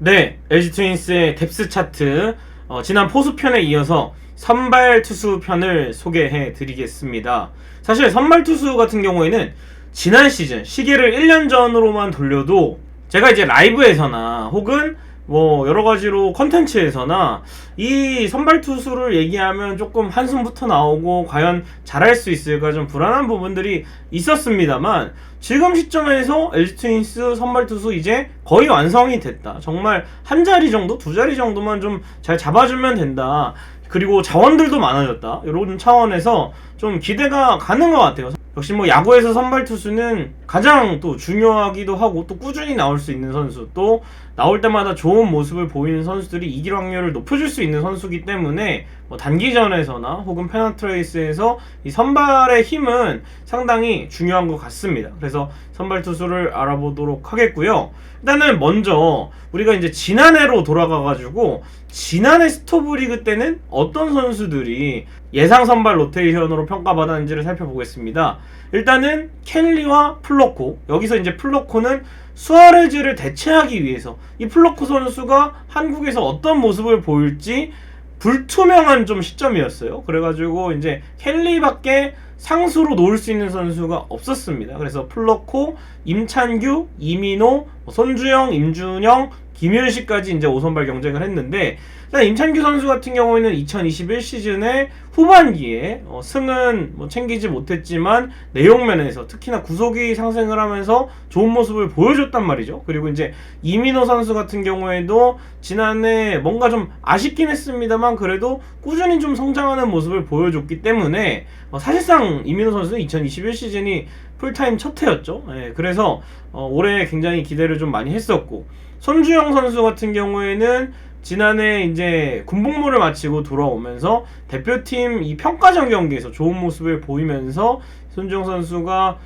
네, LG 트윈스의 뎁스 차트 지난 포수편에 이어서 선발 투수 편을 소개해 드리겠습니다. 사실 선발 투수 같은 경우에는 지난 시즌 시계를 1년 전으로만 돌려도 제가 이제 라이브에서나 혹은 뭐 여러가지로 컨텐츠에서나 이 선발 투수를 얘기하면 조금 한숨부터 나오고 과연 잘할 수 있을까 좀 불안한 부분들이 있었습니다만, 지금 시점에서 LG 트윈스 선발 투수 이제 거의 완성이 됐다. 정말 한 자리 정도, 두 자리 정도만 좀 잘 잡아주면 된다. 그리고 자원들도 많아졌다. 이런 차원에서 좀 기대가 가는 것 같아요. 역시 뭐 야구에서 선발 투수는 가장 또 중요하기도 하고 또 꾸준히 나올 수 있는 선수, 또 나올 때마다 좋은 모습을 보이는 선수들이 이길 확률을 높여줄 수 있는 선수이기 때문에 뭐 단기전에서나 혹은 페너트레이스에서 이 선발의 힘은 상당히 중요한 것 같습니다. 그래서 선발 투수를 알아보도록 하겠고요. 일단은 먼저 우리가 이제 지난해로 돌아가가지고 지난해 스토브리그 때는 어떤 선수들이 예상 선발 로테이션으로 평가받았는지를 살펴보겠습니다. 일단은 켈리와 플로코, 여기서 이제 플로코는 수아레즈를 대체하기 위해서 이 플로코 선수가 한국에서 어떤 모습을 보일지 불투명한 좀 시점이었어요. 그래가지고 이제 켈리밖에 상수로 놓을 수 있는 선수가 없었습니다. 그래서 플로코, 임찬규, 이민호, 손주영, 임준영, 김윤식까지 이제 5선발 경쟁을 했는데, 일단 임찬규 선수 같은 경우에는 2021 시즌에 후반기에 승은 뭐 챙기지 못했지만 내용 면에서 특히나 구속이 상승을 하면서 좋은 모습을 보여줬단 말이죠. 그리고 이제 이민호 선수 같은 경우에도 지난해 뭔가 좀 아쉽긴 했습니다만 그래도 꾸준히 좀 성장하는 모습을 보여줬기 때문에 사실상 이민호 선수는 2021 시즌이 풀타임 첫 해였죠. 그래서 올해 굉장히 기대를 좀 많이 했었고, 손주영 선수 같은 경우에는 지난해 이제 군복무를 마치고 돌아오면서 대표팀 이 평가전 경기에서 좋은 모습을 보이면서 손주영 선수가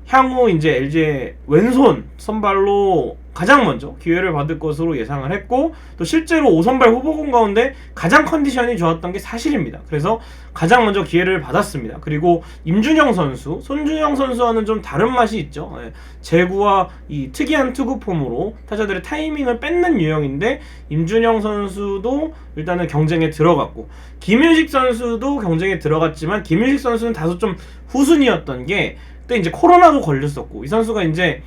향후 이제 LG의 왼손 선발로 가장 먼저 기회를 받을 것으로 예상을 했고, 또 실제로 5선발 후보군 가운데 가장 컨디션이 좋았던 게 사실입니다. 그래서 가장 먼저 기회를 받았습니다. 그리고 임준영 선수, 손준영 선수와는 좀 다른 맛이 있죠. 제구와 이 특이한 투구 폼으로 타자들의 타이밍을 뺏는 유형인데, 임준영 선수도 일단은 경쟁에 들어갔고, 김윤식 선수도 경쟁에 들어갔지만 김윤식 선수는 다소 좀 후순위였던 게 그때 이제 코로나도 걸렸었고, 이 선수가 이제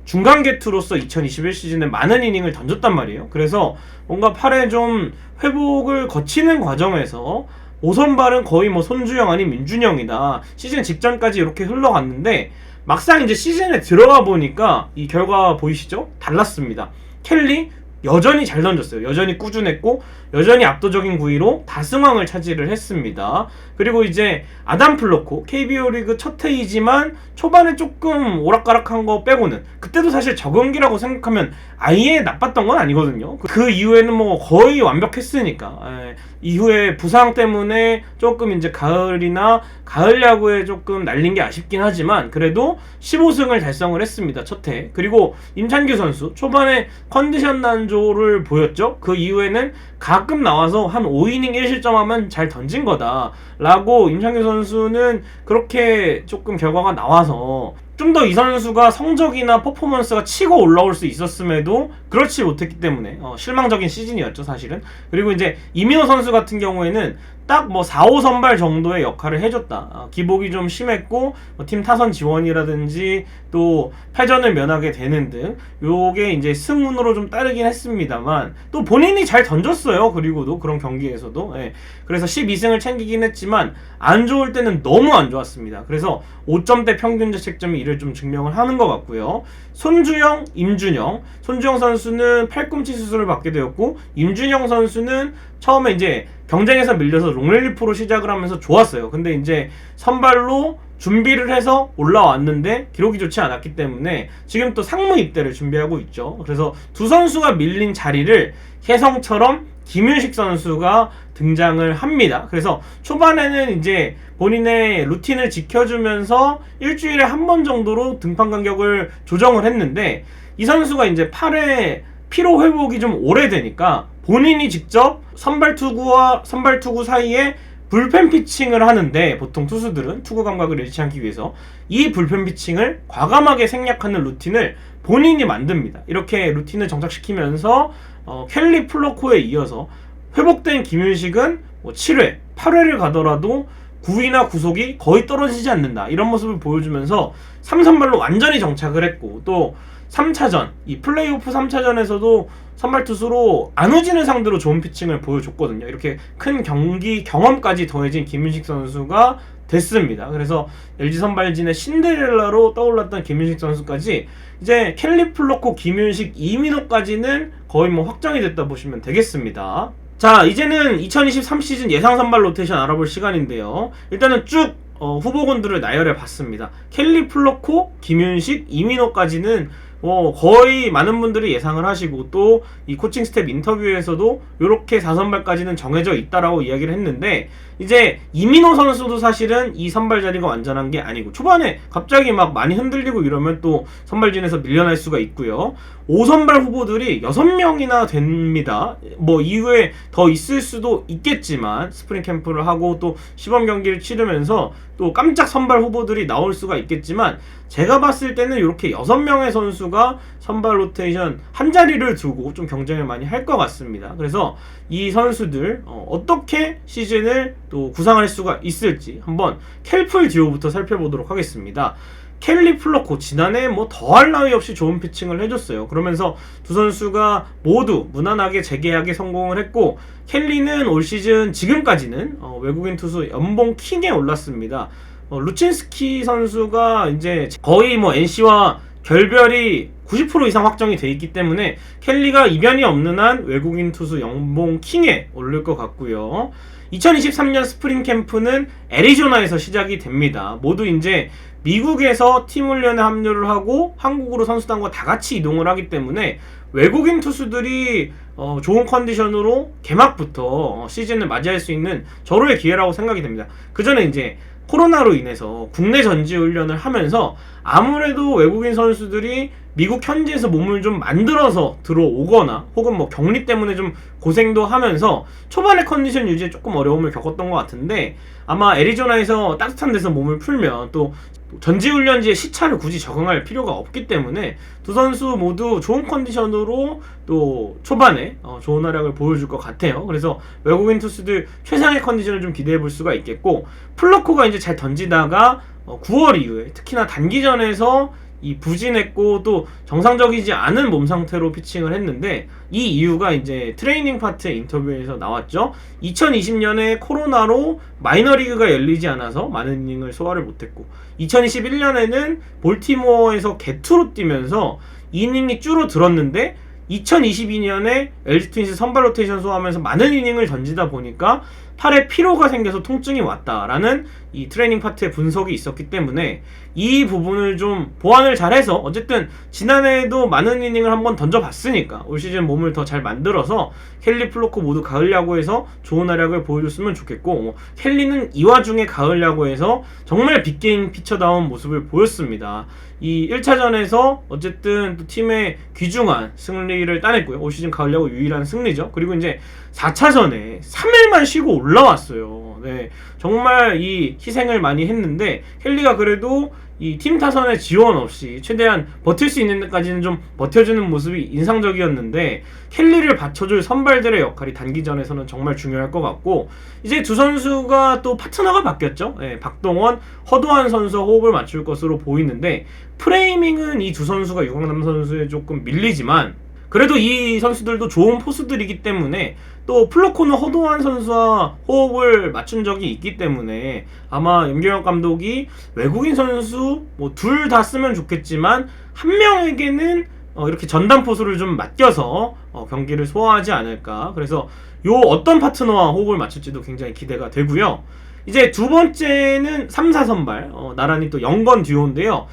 중간 개투로서 2021 시즌에 많은 이닝을 던졌단 말이에요. 그래서 뭔가 팔에 좀 회복을 거치는 과정에서 5선발은 거의 뭐 손주영 아니면 임준영이다, 시즌 직전까지 이렇게 흘러갔는데 막상 이제 시즌에 들어가 보니까 이 결과 보이시죠? 달랐습니다. 켈리 여전히 잘 던졌어요. 여전히 꾸준했고 여전히 압도적인 구위로 다승왕을 차지를 했습니다. 그리고 이제 아담 플로코, KBO 리그 첫 해이지만 초반에 조금 오락가락한 거 빼고는, 그때도 사실 적응기라고 생각하면 아예 나빴던 건 아니거든요. 그 이후에는 뭐 거의 완벽했으니까. 이후에 부상 때문에 조금 이제 가을이나 가을 야구에 조금 날린 게 아쉽긴 하지만 그래도 15승을 달성을 했습니다. 첫 해. 그리고 임찬규 선수 초반에 컨디션 난조를 보였죠. 그 이후에는 가끔 나와서 한 5이닝 1실점하면 잘 던진 거다 라고 임찬규 선수는 그렇게 조금 결과가 나와서 좀 더 이 선수가 성적이나 퍼포먼스가 치고 올라올 수 있었음에도 그렇지 못했기 때문에 실망적인 시즌이었죠, 사실은. 그리고 이제 이민호 선수 같은 경우에는 딱 뭐 4, 5선발 정도의 역할을 해줬다. 기복이 좀 심했고 팀 타선 지원이라든지 또 패전을 면하게 되는 등 요게 이제 승운으로 좀 따르긴 했습니다만 또 본인이 잘 던졌어요. 그리고도 그런 경기에서도. 그래서 12승을 챙기긴 했지만 안 좋을 때는 너무 안 좋았습니다. 그래서 5점대 평균 자책점이 이를 좀 증명을 하는 것 같고요. 손주영, 임준영, 손주영 선수는 팔꿈치 수술을 받게 되었고, 임준영 선수는 처음에 이제 경쟁에서 밀려서 롱rel리프로 시작을 하면서 좋았어요. 근데 이제 선발로 준비를 해서 올라왔는데 기록이 좋지 않았기 때문에 지금 또 상무 입대를 준비하고 있죠. 그래서 두 선수가 밀린 자리를 혜성처럼 김윤식 선수가 등장을 합니다. 그래서 초반에는 이제 본인의 루틴을 지켜주면서 일주일에 한 번 정도로 등판 간격을 조정을 했는데, 이 선수가 이제 팔에 피로 회복이 좀 오래되니까 본인이 직접 선발 투구와 선발 투구 사이에 불펜 피칭을 하는데 보통 투수들은 투구 감각을 잃지 않기 위해서 이 불펜 피칭을 과감하게 생략하는 루틴을 본인이 만듭니다. 이렇게 루틴을 정착시키면서 켈리 플러코에 이어서 회복된 김윤식은 뭐 7회, 8회를 가더라도 9위나 구속이 거의 떨어지지 않는다. 이런 모습을 보여주면서 3선발로 완전히 정착을 했고, 또 3차전, 이 플레이오프 3차전에서도 선발 투수로 안우진을 상대로 좋은 피칭을 보여줬거든요. 이렇게 큰 경기 경험까지 더해진 김윤식 선수가 됐습니다. 그래서 LG 선발진의 신데렐라로 떠올랐던 김윤식 선수까지 이제 켈리 플러코, 김윤식, 이민호까지는 거의 뭐 확정이 됐다 보시면 되겠습니다. 자, 이제는 2023 시즌 예상 선발 로테이션 알아볼 시간인데요. 일단은 쭉 후보군들을 나열해 봤습니다. 켈리 플러코, 김윤식, 이민호까지는 거의 많은 분들이 예상을 하시고, 또 이 코칭 스텝 인터뷰에서도 이렇게 4선발까지는 정해져 있다라고 이야기를 했는데, 이제 이민호 선수도 사실은 이 선발 자리가 완전한 게 아니고, 초반에 갑자기 막 많이 흔들리고 이러면 또 선발진에서 밀려날 수가 있고요. 5선발 후보들이 6명이나 됩니다. 뭐 이후에 더 있을 수도 있겠지만, 스프링 캠프를 하고 또 시범 경기를 치르면서 또 깜짝 선발 후보들이 나올 수가 있겠지만, 제가 봤을 때는 이렇게 6명의 선수가 선발 로테이션 한 자리를 두고 좀 경쟁을 많이 할 것 같습니다. 그래서 이 선수들 어떻게 시즌을 또 구상할 수가 있을지 한번 켈플 듀오부터 살펴보도록 하겠습니다. 켈리 플러코, 지난해 뭐 더할 나위 없이 좋은 피칭을 해줬어요. 그러면서 두 선수가 모두 무난하게 재계약에 성공을 했고, 켈리는 올 시즌 지금까지는 외국인 투수 연봉 킹에 올랐습니다. 루친스키 선수가 이제 거의 뭐 NC와 결별이 90% 이상 확정이 돼 있기 때문에 켈리가 이변이 없는 한 외국인 투수 연봉 킹에 오를 것 같고요. 2023년 스프링 캠프는 애리조나에서 시작이 됩니다. 모두 이제 미국에서 팀 훈련에 합류를 하고 한국으로 선수단과 다 같이 이동을 하기 때문에 외국인 투수들이 좋은 컨디션으로 개막부터 시즌을 맞이할 수 있는 절호의 기회라고 생각이 됩니다. 그 전에 이제 코로나로 인해서 국내 전지 훈련을 하면서 아무래도 외국인 선수들이 미국 현지에서 몸을 좀 만들어서 들어오거나 혹은 뭐 격리 때문에 좀 고생도 하면서 초반에 컨디션 유지에 조금 어려움을 겪었던 것 같은데, 아마 애리조나에서 따뜻한 데서 몸을 풀면 또 전지훈련지의 시차를 굳이 적응할 필요가 없기 때문에 두 선수 모두 좋은 컨디션으로 또 초반에 좋은 활약을 보여줄 것 같아요. 그래서 외국인 투수들 최상의 컨디션을 좀 기대해 볼 수가 있겠고, 플러코가 이제 잘 던지다가 9월 이후에 특히나 단기전에서 이 부진했고 또 정상적이지 않은 몸 상태로 피칭을 했는데, 이 이유가 이제 트레이닝 파트의 인터뷰에서 나왔죠. 2020년에 코로나로 마이너리그가 열리지 않아서 많은 이닝을 소화를 못했고, 2021년에는 볼티모어에서 개투로 뛰면서 이닝이 줄어들었는데, 2022년에 LG 트윈스 선발 로테이션 소화하면서 많은 이닝을 던지다 보니까 팔에 피로가 생겨서 통증이 왔다라는 이 트레이닝 파트의 분석이 있었기 때문에 이 부분을 좀 보완을 잘해서, 어쨌든 지난해에도 많은 이닝을 한번 던져봤으니까 올 시즌 몸을 더 잘 만들어서 켈리 플로코 모두 가을 야구에서 좋은 활약을 보여줬으면 좋겠고, 켈리는 이 와중에 가을 야구에서 정말 빅게임 피처다운 모습을 보였습니다. 이 1차전에서 어쨌든 또 팀의 귀중한 승리를 따냈고요. 올 시즌 가을 야구 유일한 승리죠. 그리고 이제 4차전에 3일만 쉬고 올라왔어요. 네, 정말 이 희생을 많이 했는데 켈리가 그래도 이 팀 타선의 지원 없이 최대한 버틸 수 있는 데까지는 좀 버텨주는 모습이 인상적이었는데, 켈리를 받쳐줄 선발들의 역할이 단기전에서는 정말 중요할 것 같고, 이제 두 선수가 또 파트너가 바뀌었죠. 네, 박동원, 허도한 선수와 호흡을 맞출 것으로 보이는데, 프레이밍은 이 두 선수가 유강남 선수에 조금 밀리지만 그래도 이 선수들도 좋은 포수들이기 때문에, 또 플로코는 허도한 선수와 호흡을 맞춘 적이 있기 때문에 아마 염경엽 감독이 외국인 선수 뭐 둘 다 쓰면 좋겠지만 한 명에게는 이렇게 전담 포수를 좀 맡겨서 경기를 소화하지 않을까. 그래서 요 어떤 파트너와 호흡을 맞출지도 굉장히 기대가 되고요. 이제 두 번째는 3, 4선발 나란히 또 영건 듀오인데요.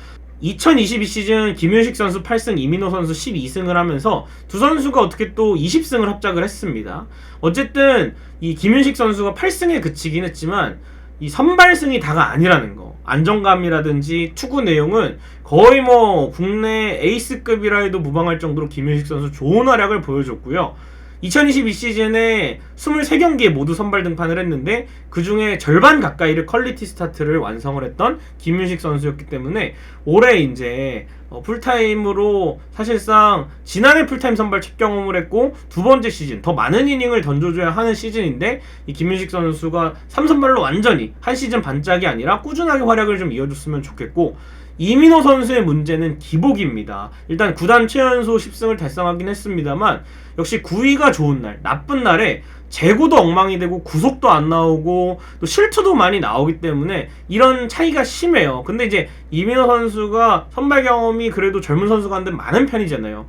2022 시즌 김윤식 선수 8승, 이민호 선수 12승을 하면서 두 선수가 어떻게 또 20승을 합작을 했습니다. 어쨌든 이 김윤식 선수가 8승에 그치긴 했지만 이 선발승이 다가 아니라는 거, 안정감이라든지 투구 내용은 거의 뭐 국내 에이스급이라 해도 무방할 정도로 김윤식 선수 좋은 활약을 보여줬고요. 2022 시즌에 23경기에 모두 선발 등판을 했는데 그 중에 절반 가까이를 퀄리티 스타트를 완성을 했던 김윤식 선수였기 때문에 올해 이제 풀타임으로 사실상 지난해 풀타임 선발 첫 경험을 했고 두 번째 시즌 더 많은 이닝을 던져줘야 하는 시즌인데 이 김윤식 선수가 3선발로 완전히 한 시즌 반짝이 아니라 꾸준하게 활약을 좀 이어줬으면 좋겠고, 이민호 선수의 문제는 기복입니다. 일단 구단 최연소 10승을 달성하긴 했습니다만 역시 9위가 좋은 날, 나쁜 날에 제구도 엉망이 되고 구속도 안 나오고 또 실투도 많이 나오기 때문에 이런 차이가 심해요. 근데 이제 이민호 선수가 선발 경험이 그래도 젊은 선수가 한데 많은 편이잖아요.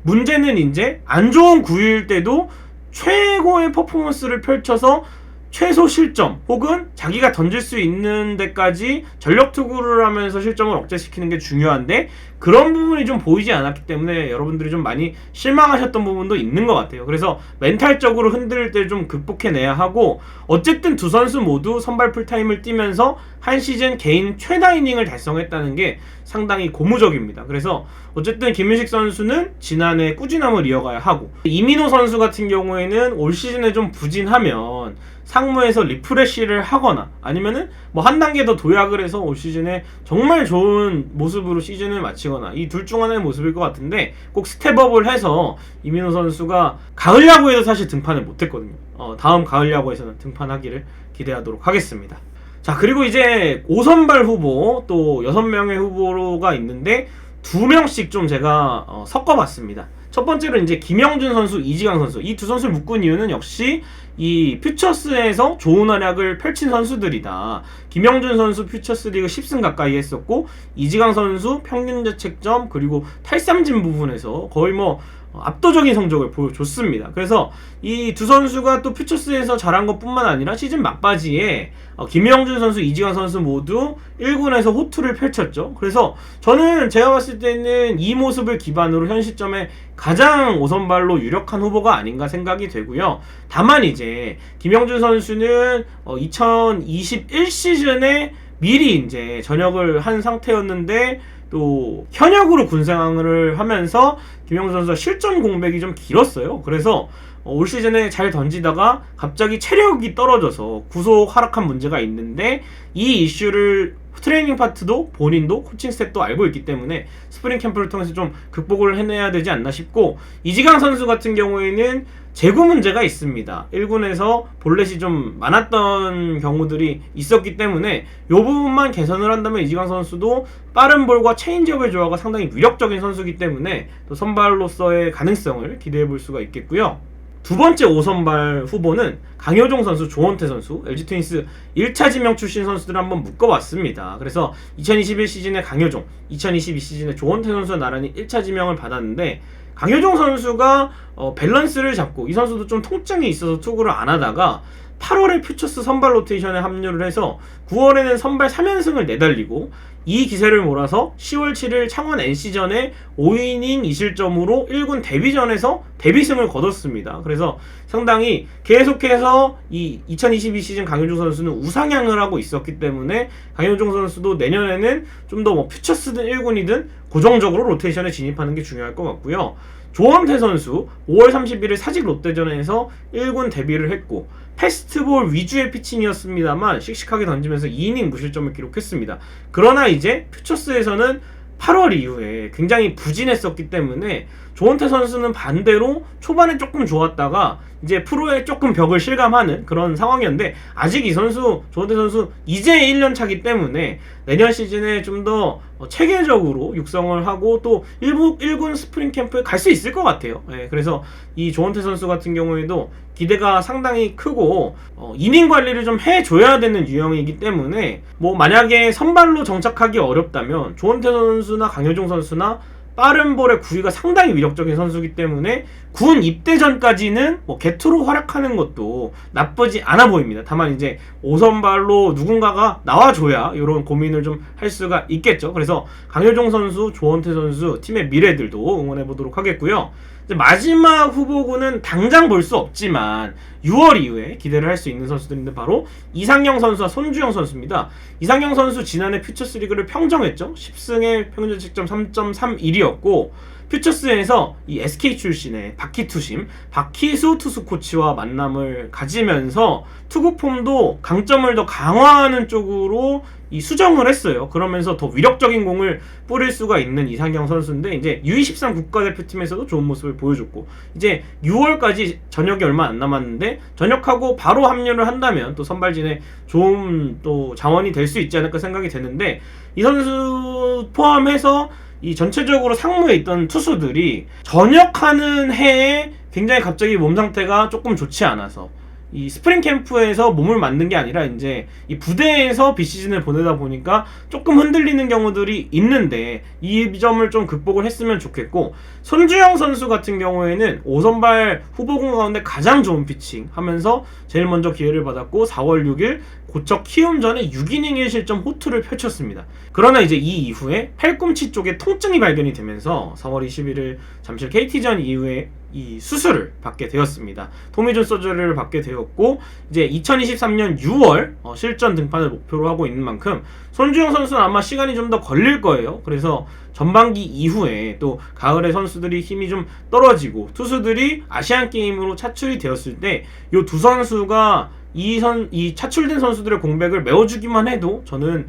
문제는 이제 안 좋은 9위일 때도 최고의 퍼포먼스를 펼쳐서 최소 실점 혹은 자기가 던질 수 있는 데까지 전력 투구를 하면서 실점을 억제시키는 게 중요한데 그런 부분이 좀 보이지 않았기 때문에 여러분들이 좀 많이 실망하셨던 부분도 있는 것 같아요. 그래서 멘탈적으로 흔들릴 때 좀 극복해내야 하고, 어쨌든 두 선수 모두 선발 풀타임을 뛰면서 한 시즌 개인 최다 이닝을 달성했다는 게 상당히 고무적입니다. 그래서 어쨌든 김윤식 선수는 지난해 꾸준함을 이어가야 하고, 이민호 선수 같은 경우에는 올 시즌에 좀 부진하면 상무에서 리프레시를 하거나 아니면은 뭐 한 단계 더 도약을 해서 올 시즌에 정말 좋은 모습으로 시즌을 마치거나 이 둘 중 하나의 모습일 것 같은데, 꼭 스텝업을 해서 이민호 선수가 가을 야구에도 사실 등판을 못했거든요. 다음 가을 야구에서는 등판하기를 기대하도록 하겠습니다. 자, 그리고 이제 5선발 후보 또 6명의 후보가 있는데 2명씩 좀 제가 섞어봤습니다. 첫 번째로 이제 김영준 선수, 이지강 선수, 이 두 선수를 묶은 이유는 역시 이 퓨처스에서 좋은 활약을 펼친 선수들이다. 김영준 선수 퓨처스 리그 10승 가까이 했었고, 이지강 선수 평균 자책점 그리고 탈삼진 부분에서 거의 뭐 압도적인 성적을 보여줬습니다. 그래서 이 두 선수가 또 퓨처스에서 잘한 것뿐만 아니라 시즌 막바지에 김영준 선수, 이지강 선수 모두 1군에서 호투를 펼쳤죠. 그래서 저는 제가 봤을 때는 이 모습을 기반으로 현 시점에 가장 5선발로 유력한 후보가 아닌가 생각이 되고요. 다만 이제 김영준 선수는 2021 시즌에 미리 이제 전역을 한 상태였는데 또 현역으로 군 생활을 하면서 김영준 선수가 실전 공백이 좀 길었어요. 그래서 올 시즌에 잘 던지다가 갑자기 체력이 떨어져서 구속 하락한 문제가 있는데, 이 이슈를 트레이닝 파트도 본인도 코칭 스텝도 알고 있기 때문에 스프링 캠프를 통해서 좀 극복을 해내야 되지 않나 싶고, 이지강 선수 같은 경우에는 제구 문제가 있습니다. 1군에서 볼넷이 좀 많았던 경우들이 있었기 때문에 이 부분만 개선을 한다면 이지강 선수도 빠른 볼과 체인지업의 조화가 상당히 위력적인 선수이기 때문에 또 선발로서의 가능성을 기대해 볼 수가 있겠고요. 두 번째 5선발 후보는 강효종 선수, 조원태 선수, LG 트윈스 1차 지명 출신 선수들을 한번 묶어봤습니다. 그래서 2021 시즌에 강효종, 2022 시즌에 조원태 선수가 나란히 1차 지명을 받았는데, 강효종 선수가 밸런스를 잡고, 이 선수도 좀 통증이 있어서 투구를 안 하다가 8월에 퓨처스 선발 로테이션에 합류를 해서 9월에는 선발 3연승을 내달리고, 이 기세를 몰아서 10월 7일 창원 NC전에 5이닝 2실점으로 1군 데뷔전에서 데뷔승을 거뒀습니다. 그래서 상당히 계속해서 이 2022 시즌 강효종 선수는 우상향을 하고 있었기 때문에 강효종 선수도 내년에는 좀 더 뭐 퓨처스든 1군이든 고정적으로 로테이션에 진입하는 게 중요할 것 같고요. 조원태 선수 5월 31일 사직 롯데전에서 1군 데뷔를 했고, 패스트볼 위주의 피칭이었습니다만 씩씩하게 던지면서 2이닝 무실점을 기록했습니다. 그러나 이제 퓨처스에서는 8월 이후에 굉장히 부진했었기 때문에 조원태 선수는 반대로 초반에 조금 좋았다가 이제 프로에 조금 벽을 실감하는 그런 상황이었는데, 아직 이 선수, 조원태 선수 이제 1년 차기 때문에 내년 시즌에 좀 더 체계적으로 육성을 하고 또 1군 스프링 캠프에 갈 수 있을 것 같아요. 그래서 이 조원태 선수 같은 경우에도 기대가 상당히 크고 이닝 관리를 좀 해줘야 되는 유형이기 때문에 뭐 만약에 선발로 정착하기 어렵다면 조원태 선수나 강효종 선수나 빠른 볼의 구위가 상당히 위력적인 선수이기 때문에 군 입대 전까지는 뭐 개투로 활약하는 것도 나쁘지 않아 보입니다. 다만 이제 5선발로 누군가가 나와줘야 이런 고민을 좀 할 수가 있겠죠. 그래서 강효종 선수, 조원태 선수 팀의 미래들도 응원해 보도록 하겠고요. 마지막 후보군은 당장 볼 수 없지만 6월 이후에 기대를 할 수 있는 선수들인데 바로 이상영 선수와 손주영 선수입니다. 이상영 선수 지난해 퓨처스 리그를 평정했죠. 10승에 평균 자책점 3.31이었고 퓨처스에서 이 SK 출신의 박희투심, 박희수 투수 코치와 만남을 가지면서 투구 폼도 강점을 더 강화하는 쪽으로 이 수정을 했어요. 그러면서 더 위력적인 공을 뿌릴 수가 있는 이상경 선수인데 이제 U23 국가대표팀에서도 좋은 모습을 보여줬고 이제 6월까지 전역이 얼마 안 남았는데 전역하고 바로 합류를 한다면 또 선발진에 좋은 또 자원이 될 수 있지 않을까 생각이 되는데 이 선수 포함해서 이 전체적으로 상무에 있던 투수들이 전역하는 해에 굉장히 갑자기 몸 상태가 조금 좋지 않아서 이 스프링 캠프에서 몸을 만든 게 아니라 이제 이 부대에서 비시즌을 보내다 보니까 조금 흔들리는 경우들이 있는데 이 점을 좀 극복을 했으면 좋겠고 손주영 선수 같은 경우에는 5선발 후보군 가운데 가장 좋은 피칭 하면서 제일 먼저 기회를 받았고 4월 6일 고척 키움전에 6이닝 1실점 호투를 펼쳤습니다. 그러나 이제 이 이후에 팔꿈치 쪽에 통증이 발견이 되면서 4월 21일 잠실 KT전 이후에 이 수술을 받게 되었습니다. 토미존 서저리를 받게 되었고 이제 2023년 6월 실전 등판을 목표로 하고 있는 만큼 손주영 선수는 아마 시간이 좀 더 걸릴 거예요. 그래서 전반기 이후에 또 가을에 선수들이 힘이 좀 떨어지고 투수들이 아시안 게임으로 차출이 되었을 때 이 두 선수가 이 차출된 선수들의 공백을 메워주기만 해도 저는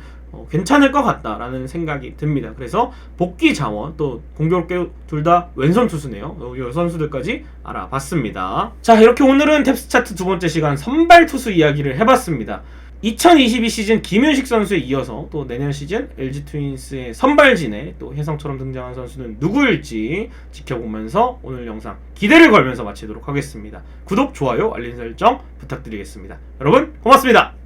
괜찮을 것 같다라는 생각이 듭니다. 그래서 복귀 자원 또 공교롭게 둘 다 왼손 투수네요. 이 선수들까지 알아봤습니다. 자, 이렇게 오늘은 탭스 차트 두 번째 시간 선발 투수 이야기를 해봤습니다. 2022 시즌 김윤식 선수에 이어서 또 내년 시즌 LG 트윈스의 선발진에 또 혜성처럼 등장한 선수는 누구일지 지켜보면서 오늘 영상 기대를 걸면서 마치도록 하겠습니다. 구독, 좋아요, 알림 설정 부탁드리겠습니다. 여러분 고맙습니다.